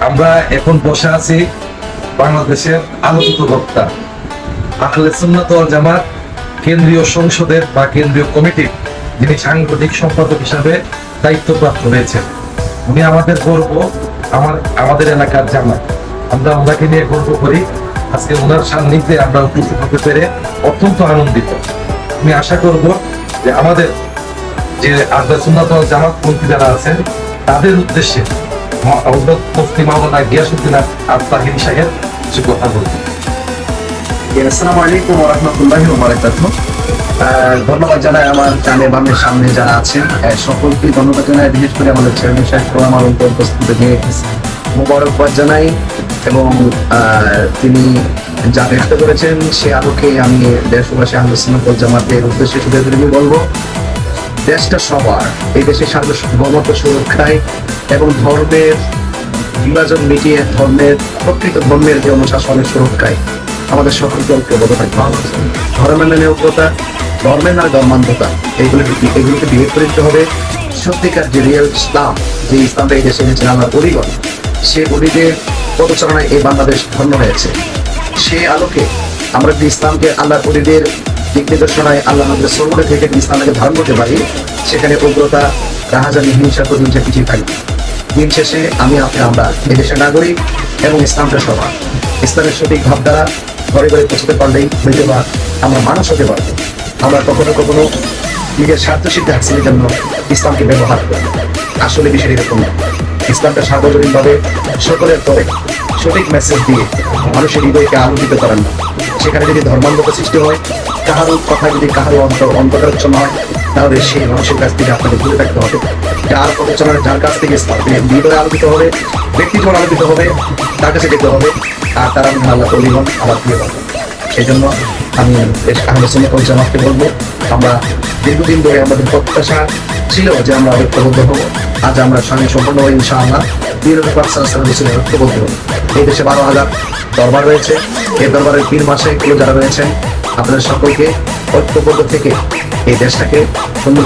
আমরা এখন বসে আছি বাংলাদেশের আলোচিত বক্তা আহলে সুন্নাত ওয়াল জামাত কেন্দ্রীয় সংসদের বা কেন্দ্রীয় কমিটির যিনি সাংগঠনিক সম্পাদক হিসাবে দায়িত্বপ্রাপ্ত হয়েছেন। উনি আমাদের গর্ব, আমাদের এলাকার জামাত। আমরা ওনাকে নিয়ে গর্ব করি। আজকে ওনার সান্নিধ্যে আমরা উপস্থিত হতে পেরে অত্যন্ত আনন্দিত। আমি আশা করব যে আমাদের যে আহলে সুন্নাত ওয়াল জামাত পন্থী যারা আছেন তাদের উদ্দেশ্যে মুফতি মাওলানা গিয়াসউদ্দিন আত্তাহিরি সাহেব কিছু কথা বলবেন। আসসালামু আলাইকুম ওয়া রাহমাতুল্লাহি ওয়া বারাকাতুহু। ধন্যবাদ জানাই আমার ডানে বামের সামনে যারা আছেন সকলকে ধন্যবাদ জানাই, বিশেষ করে আমাদের চেয়ারম্যান সাহেব আমার উপস্থিত নিয়ে মোবারকবাদ জানাই এবং তিনি যা ব্যক্ত করেছেন সে আলোকে আমি দেশবাসী আহলে সুন্নাত ওয়াল জামাতের উদ্দেশ্যে শুধু বলবো, দেশটা সবার, এই দেশের সার্বভৌমত্ব সুরক্ষায় এবং ধর্মের বিভাজন মিটিয়ে প্রকৃত ধর্মের যে অনুশাসনের সুরক্ষায় আমাদের সকলকে ঐক্যবদ্ধ থাকতে হবে। ধর্মের নামে ঐক্যতা, ধর্মের নামে ধর্মান্ধতা, এগুলোকে বিভেদ করে দিতে হবে। সত্যিকার যে রিয়েল ইসলাম, যে ইসলামটা এই দেশে এনেছেন আল্লাহর অলিগণ, সে অলিদের পদচারণায় এই বাংলাদেশ ধন্য হয়েছে। সে আলোকে আমরা যদি ইসলামকে আল্লাহর অলিদের দিক নির্দেশনায় আল্লাহ আমাদের সর্বদা থেকে ইসলামকে ধারণ করতে পারি, সেখানে উগ্রতা, রাহাজানি, হিংসা প্রতিহিংসা কিছুই থাকবে। দিন শেষে আমরা এদেশের নাগরিক এবং ইসলামটা সবার, ইসলামের সঠিক ভাবধারা ঘরে ঘরে পৌঁছতে পারলেই হইতে পার আমরা মানুষ হতে পারবো। আমরা কখনো কখনো নিজের স্বার্থ সিদ্ধি হাসিলের জন্য ইসলামকে ব্যবহার করি, আসলে বিষয় এরকম না। ইসলামটা সার্বজনীনভাবে সকলের পরে সঠিক মেসেজ দিয়ে মানুষের হৃদয়কে আলোকিত করান না। সেখানে যদি ধর্মান্ধতা সৃষ্টি হয়, কাহারও কথা যদি কাহারও অন্তরালোচনা হয়, তাহলে সেই মানুষের কাছ থেকে আপনাকে দূরে থাকতে হবে। যার প্রচলন, যার কাছ থেকে হৃদয় আলোকিত হবে, ব্যক্তিত্ব আলোকিত হবে, তার কাছে যেতে হবে, আর তারা আল্লাহ পরিবহন আবার প্রিয় হবে। সেই জন্য আমি আহলে সুন্নাত ওয়াল জামাতকে বলবো, আমরা দীর্ঘদিন ধরে আমাদের প্রত্যাশা ছিল যে আমরা ঐক্যবদ্ধ হবো। আজ আমরা সঙ্গে সম্পূর্ণ ইনশাআল্লাহ ঐক্যবদ্ধ হবো। এই দেশে 12,000 দরবার রয়েছে। এই দরবারের 3 মাসে যারা রয়েছেন, আপনাদের সকলকে ঐক্যবদ্ধ থেকে এই দেশটাকে সুন্দর